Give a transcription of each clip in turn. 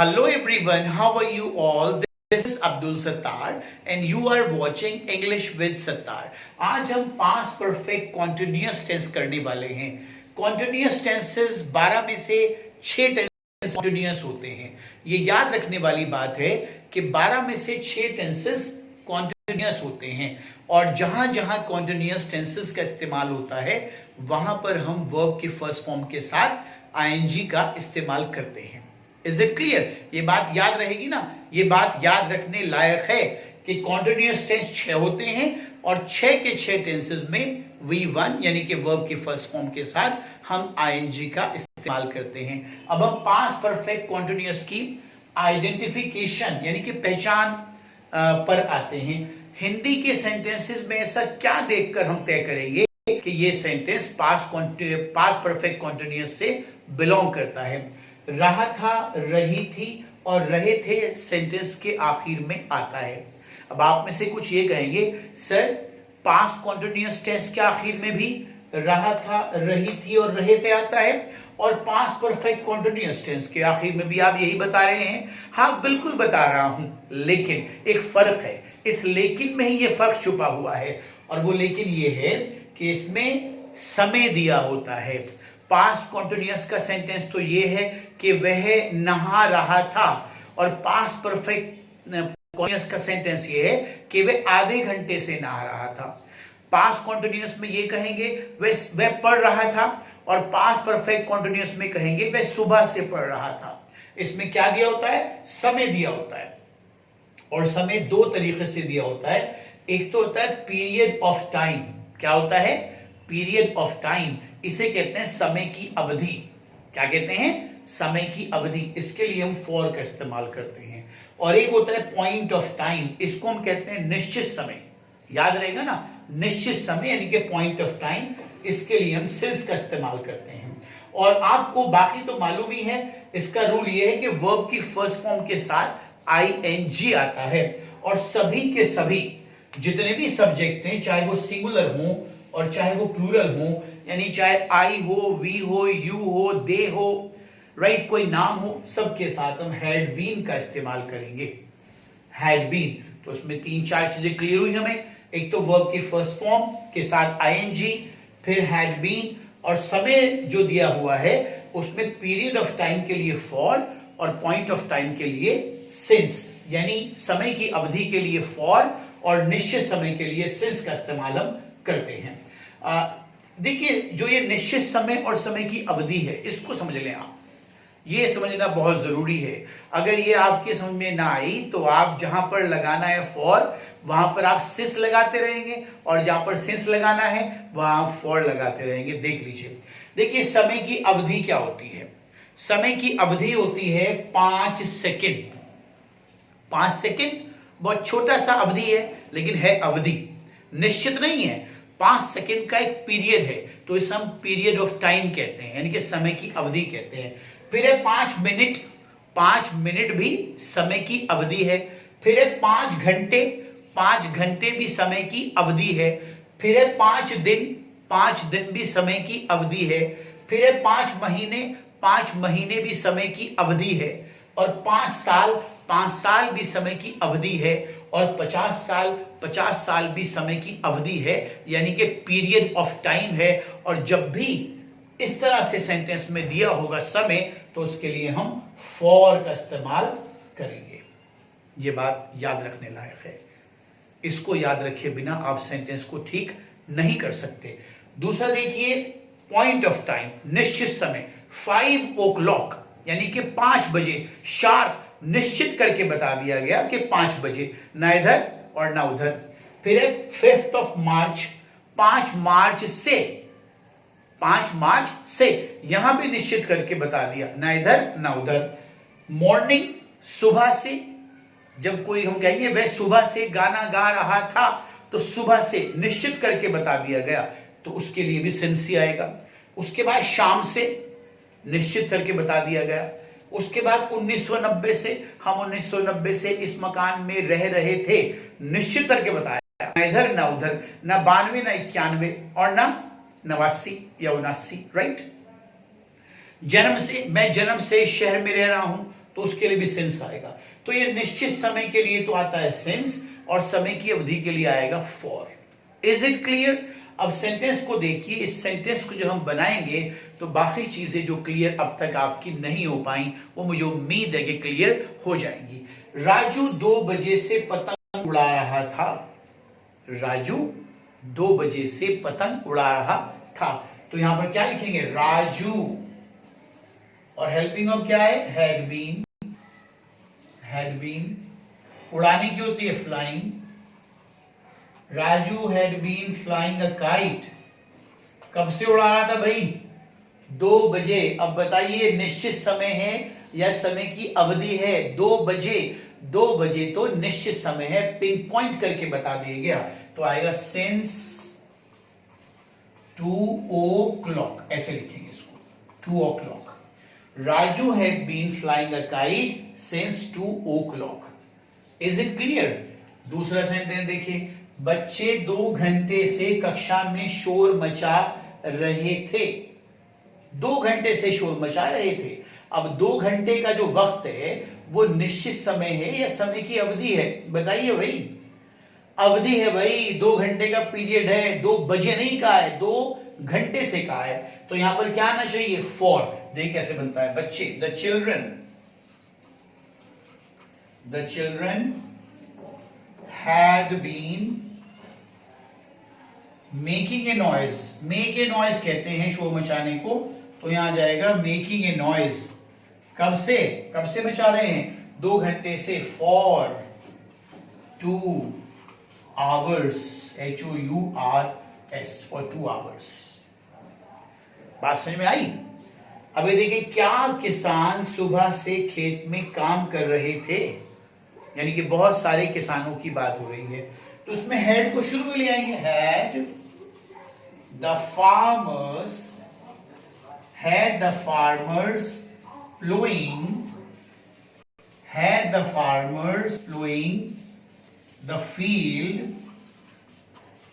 Hello everyone, how are you all? This is Abdul Sattar and you are watching English with Sattar. आज हम past perfect continuous tense करने वाले हैं। Continuous tenses 12 में से 6 tenses continuous होते हैं। ये याद रखने वाली बात है कि 12 में से 6 टेंसेस कॉन्टिन्यूअस होते हैं और जहां जहां कॉन्टिन्यूअस टेंसेस का इस्तेमाल होता है वहां पर हम वर्ब के फर्स्ट फॉर्म के साथ आईएनजी का इस्तेमाल करते हैं। Is it clear? ये बात याद रहेगी ना? ये बात याद रखने लायक है कि कॉन्टिन्यूअस टेंस 6 होते हैं और 6 के 6 टेंसेस में V1 यानी कि वर्ब के फर्स्ट फॉर्म के साथ हम आईएनजी का इस्तेमाल करते हैं। अब हम पास्ट परफेक्ट कॉन्टिन्यूअस की आइडेंटिफिकेशन यानी कि पहचान पर आते हैं। हिंदी के सेंटेंसेस में ऐसा क्या देखकर हम तय करेंगे कि ये सेंटेंस पास्ट परफेक्ट कॉन्टिन्यूअस से बिलोंग करता है? रहा था, रही थी और रहे थे सेंटेंस के आखिर में आता है। अब आप में से कुछ ये कहेंगे, सर पास्ट कॉन्टिन्यूअस टेंस के आखिर में भी रहा था, रही थी और रहे थे आता है और पास्ट परफेक्ट कॉन्टिन्यूअस टेंस के आखिर में भी आप यही बता रहे हैं। हाँ, बिल्कुल बता रहा हूं, लेकिन एक फर्क है। इस लेकिन में ही ये फर्क छुपा हुआ है और वो लेकिन ये है कि इसमें समय दिया होता है। पास्ट कॉन्टिन्यूअस का सेंटेंस तो ये है कि वह नहा रहा था और पास्ट परफेक्ट कॉन्टिन्यूअस का सेंटेंस ये है कि वह आधे घंटे से नहा रहा था। पास्ट कॉन्टिन्यूअस में ये कहेंगे वह पढ़ रहा था और पास्ट परफेक्ट कॉन्टिन्यूअस में कहेंगे वह सुबह से पढ़ रहा था। इसमें क्या दिया होता है? समय दिया होता है और समय दो तरीके से दिया होता है। एक तो होता है पीरियड ऑफ टाइम। क्या होता है? Period of time. इसे कहते हैं समय की अवधि। क्या कहते हैं? समय की अवधि। इसके लिए हम फॉर का इस्तेमाल करते हैं। और एक होता है पॉइंट ऑफ टाइम। इसको हम कहते हैं निश्चित समय। याद रहेगा ना? निश्चित समय यानी कि पॉइंट ऑफ टाइम। इसके लिए हम सिंस का इस्तेमाल करते हैं। और आपको बाकी तो मालूम ही है, इसका रूल ये है कि वर्ब की फर्स्ट फॉर्म के साथ आईएनजी आता है और सभी के सभी जितने भी सब्जेक्ट हैं, चाहे वो सिंगुलर हो और चाहे वो प्लूरल हो, यानी चाहे आई हो, वी हो, यू हो, दे हो, राइट, कोई नाम हो, सबके साथ हम हैड बीन का इस्तेमाल करेंगे। हैड बीन, तो उसमें 3-4 चीजें क्लियर हुई हमें। एक तो वर्ब की फर्स्ट फॉर्म के साथ आईएनजी, फिर हैड बीन और समय जो दिया हुआ है उसमें पीरियड ऑफ टाइम के लिए फॉर और पॉइंट ऑफ टाइम के लिए सिंस, यानी समय की अवधि के लिए फॉर और निश्चित समय के लिए सिंस का इस्तेमाल हम करते हैं। देखिए, जो ये निश्चित समय और समय की अवधि है इसको समझ लें आप। ये समझना बहुत जरूरी है। अगर ये आपके समझ में ना आई तो आप जहां पर लगाना है फॉर वहां पर आप सिंस लगाते रहेंगे और जहां पर सिंस लगाना है वहां फॉर लगाते रहेंगे। देख लीजिए। देखिए, समय की अवधि क्या होती है? समय की अवधि होती है 5 सेकंड। 5 सेकंड बहुत छोटा सा अवधि है, लेकिन है अवधि, निश्चित नहीं है। 5 सेकंड का एक पीरियड है, तो इसे हम पीरियड ऑफ टाइम कहते हैं, यानी कि समय की अवधि कहते हैं। फिर है 5 मिनट। 5 मिनट भी समय की अवधि है। फिर है 5 घंटे। 5 घंटे भी समय की अवधि है। फिर है 5 दिन। 5 दिन भी समय की अवधि है। फिर है 5 महीने। 5 महीने भी समय की अवधि है। और 5 साल। 5 साल भी समय की अवधि है। और 50 साल। 50 साल भी समय की अवधि है, यानी कि पीरियड ऑफ टाइम है। और जब भी इस तरह से सेंटेंस में दिया होगा समय, तो उसके लिए हम फॉर का इस्तेमाल करेंगे। यह बात याद रखने लायक है। इसको याद रखे बिना आप सेंटेंस को ठीक नहीं कर सकते। दूसरा देखिए, पॉइंट ऑफ टाइम, निश्चित समय। 5 o'clock यानी कि 5 बजे शार्प निश्चित करके बता दिया गया कि 5 बजे, ना इधर और ना उधर। फिर है 5th of March। 5 मार्च से। 5 मार्च से यहां भी निश्चित करके बता दिया, ना इधर ना उधर। मॉर्निंग, सुबह से। जब कोई हम कहेंगे वह सुबह से गाना गा रहा था, तो सुबह से निश्चित करके बता दिया गया, तो उसके लिए भी सिंस ही आएगा। उसके बाद शाम से, निश्चित करके बता दिया गया। उसके बाद 1990 से, हम 1990 से इस मकान में रह रहे थे, निश्चित करके बताया, ना इधर ना उधर, ना 92 ना 91 और ना 89 या 79, राइट। जन्म से, मैं जन्म से शहर में रह रहा हूं, तो उसके लिए भी सिंस आएगा। तो ये निश्चित समय के लिए तो आता है सिंस, और समय की अवधि के लिए आएगा फॉर। Is it clear? अब सेंटेंस को देखिए, इस सेंटेंस को जो हम बनाएंगे तो बाकी चीजें जो क्लियर अब तक आपकी नहीं हो पाई वो मुझे उम्मीद है कि क्लियर हो जाएंगी। राजू 2 बजे से पतंग उड़ा रहा था। राजू 2 बजे से पतंग उड़ा रहा था। तो यहां पर क्या लिखेंगे? राजू, और हेल्पिंग ऑफ क्या है? Had been. हैड बीन उड़ाने की होती है flying. Raju had been flying a kite. कब से उड़ा रहा था भाई? 2 बजे। अब बताइए निश्चित समय है या समय की अवधि है? 2 बजे। 2 बजे तो निश्चित समय है, पिन पॉइंट करके बता दिया गया। तो आएगा सिंस 2 o'clock, ऐसे लिखेंगे इसको, 2 o'clock। Raju had been flying a kite since 2 o'clock। Is it clear? दूसरा सेंटेंस देखिए, बच्चे 2 घंटे से कक्षा में शोर मचा रहे थे। 2 घंटे से शोर मचा रहे थे। अब 2 घंटे का जो वक्त है वो निश्चित समय है या समय की अवधि है? बताइए भाई। अवधि है भाई, 2 घंटे का पीरियड है, 2 बजे नहीं कहा है, 2 घंटे से कहा है। तो यहां पर क्या आना चाहिए? फॉर। देख कैसे बनता है, बच्चे, the children had been making a noise। make a noise कहते हैं शोर मचाने को, तो यहां जाएगा making a noise। कब से मचा रहे हैं? 2 घंटे से। for 2 hours, HOURS, for 2 hours। बात समझ में आई? अब ये देखिए, क्या किसान सुबह से खेत में काम कर रहे थे? यानी कि बहुत सारे किसानों की बात हो रही है, तो उसमें हेड को शुरू में ले आएंगे। Had the farmers ploughing the field.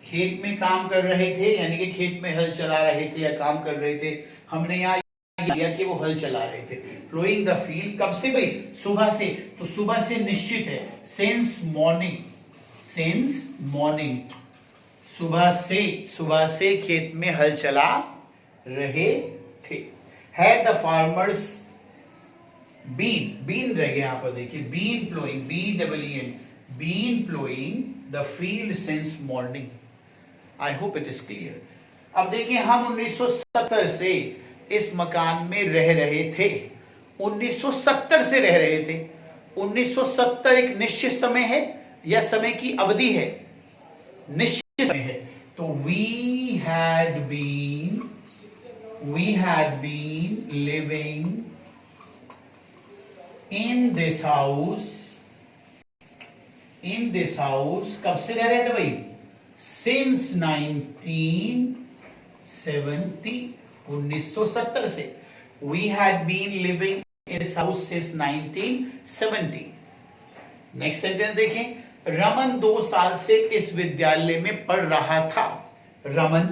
खेत में काम कर रहे थे, यानी कि खेत में हल चला रहे थे या काम कर रहे थे। हमने यहां दिया कि वो हल चला रहे थे। प्लोइंग द फील्ड कब से भाई? सुबह से। तो सुबह से निश्चित है, सिंस मॉर्निंग। सुबह से खेत में हल चला रहे थे। हैड द फार्मर्स बीन रह गया यहां पर, देखिए, been ploughing, been ploughing the field since morning. I hope it is clear. अब देखिए, हम 1970 से इस मकान में रह रहे थे। 1970 से रह रहे थे। 1970 एक निश्चित समय है या समय की अवधि है? निश्चित समय है। तो we had been living in this house। कब से रह रहे थे भाई? since 1970 से। We had been living in this house since 1970। Next sentence देखें, रमन 2 साल से इस विद्यालय में पढ़ रहा था। रमन,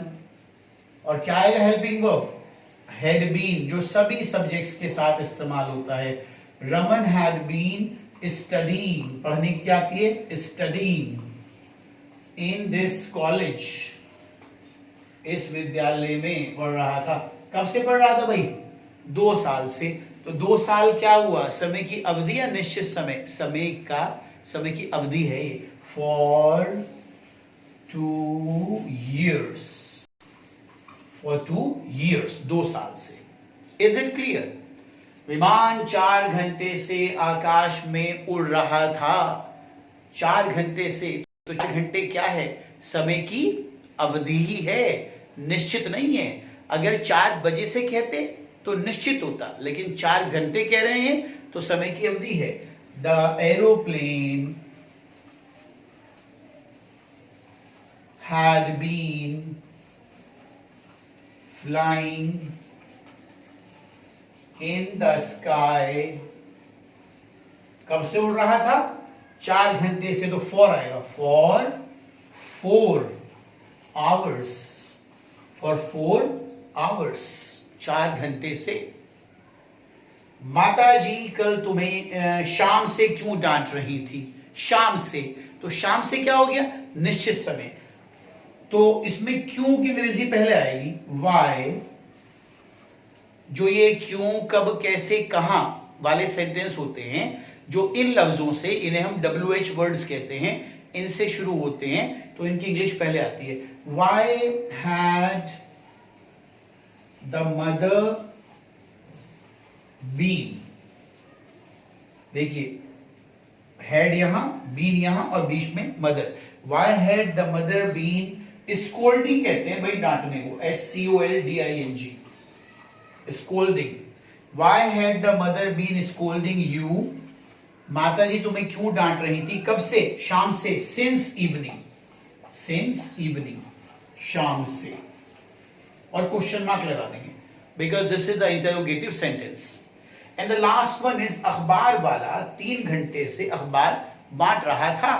और क्या आएगा? हेल्पिंग वर्ब, हैड बीन, जो सभी सब्जेक्ट्स के साथ इस्तेमाल होता है। रमन हैड बीन स्टडीइंग, पढ़ने की क्या आती है? स्टडीइंग इन दिस कॉलेज, इस विद्यालय में पढ़ रहा था। कब से पढ़ रहा था भाई? 2 साल से। तो 2 साल क्या हुआ? समय की अवधि या निश्चित समय? समय की अवधि है ये। फॉर 2 years, 2 साल से। Is it clear? विमान 4 घंटे से आकाश में उड़ रहा था। 4 घंटे से, तो 4 घंटे क्या है? समय की अवधि ही है, निश्चित नहीं है। अगर 4 बजे से कहते तो निश्चित होता, लेकिन 4 घंटे कह रहे हैं तो समय की अवधि है। The aeroplane had been flying in the sky। कब से उड़ रहा था? 4 घंटे से। तो फॉर आएगा, फॉर 4 hours, फॉर 4 hours, 4 घंटे से। माता जी कल तुम्हें शाम से क्यों डांट रही थी? शाम से, तो शाम से क्या हो गया? निश्चित समय। तो इसमें क्यों की अंग्रेजी पहले आएगी, वाई। जो ये क्यों, कब, कैसे, कहां वाले सेंटेंस होते हैं, जो इन लफ्जों से, इन्हें हम WH वर्ड्स कहते हैं, इनसे शुरू होते हैं, तो इनकी इंग्लिश पहले आती है। Why had the mother been, देखिए हैड यहां, बीन यहां और बीच में mother. Why had the mother been scolding, कहते हैं भाई डांटने को, SCOLDING, scolding. Why had the mother been scolding you, माता जी तुम्हें क्यों डांट रही थी, कब से? शाम से, सिंस इवनिंग, सिंस इवनिंग, शाम से, और क्वेश्चन मार्क लगा देंगे because this is the interrogative sentence. And the last one is अखबार वाला 3 घंटे से अखबार बांट रहा था।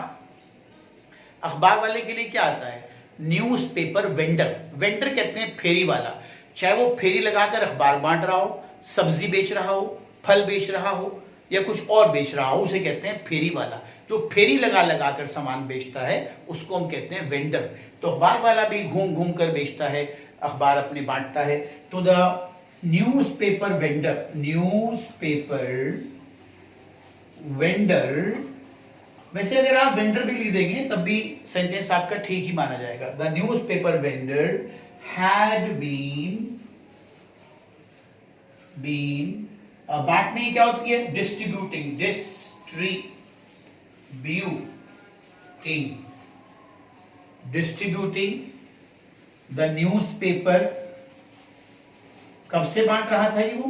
अखबार वाले के लिए क्या आता है? Newspaper vendor. वेंडर कहते हैं फेरी वाला, चाहे वो फेरी लगाकर अखबार बांट रहा हो, सब्जी बेच रहा हो, फल बेच रहा हो या कुछ और बेच रहा हो, उसे कहते हैं फेरी वाला। जो फेरी लगा लगा कर सामान बेचता है उसको हम कहते हैं वेंडर। तो अखबार वाला भी घूम घूम कर बेचता है, अखबार अपने बांटता है। तो the newspaper vendor, newspaper vendor, वैसे अगर आप वेंडर भी लिख देंगे तब भी सेंटेंस आपका ठीक ही माना जाएगा। The newspaper vendor had been बांटने क्या होती है? Distributing, distributing the newspaper. कब से बांट रहा था ये वो?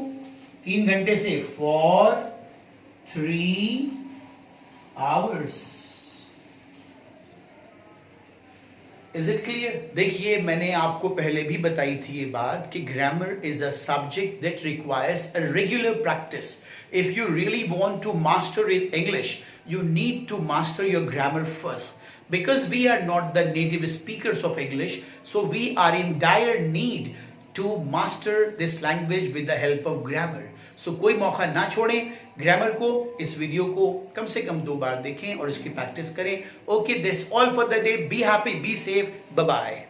3 घंटे से, for 3 hours। Is it clear? देखिए मैंने आपको पहले भी बताई थी ये बात कि grammar is a subject that requires a regular practice. If you really want to master in English, you need to master your grammar first, because we are not the native speakers of English, so we are in dire need to master this language with the help of grammar. So कोई मौका ना छोड़ें grammar को। इस video को कम से कम 2 बार देखें और इसकी प्रैक्टिस करें। Okay, this all for the day. Be happy, be safe, bye bye.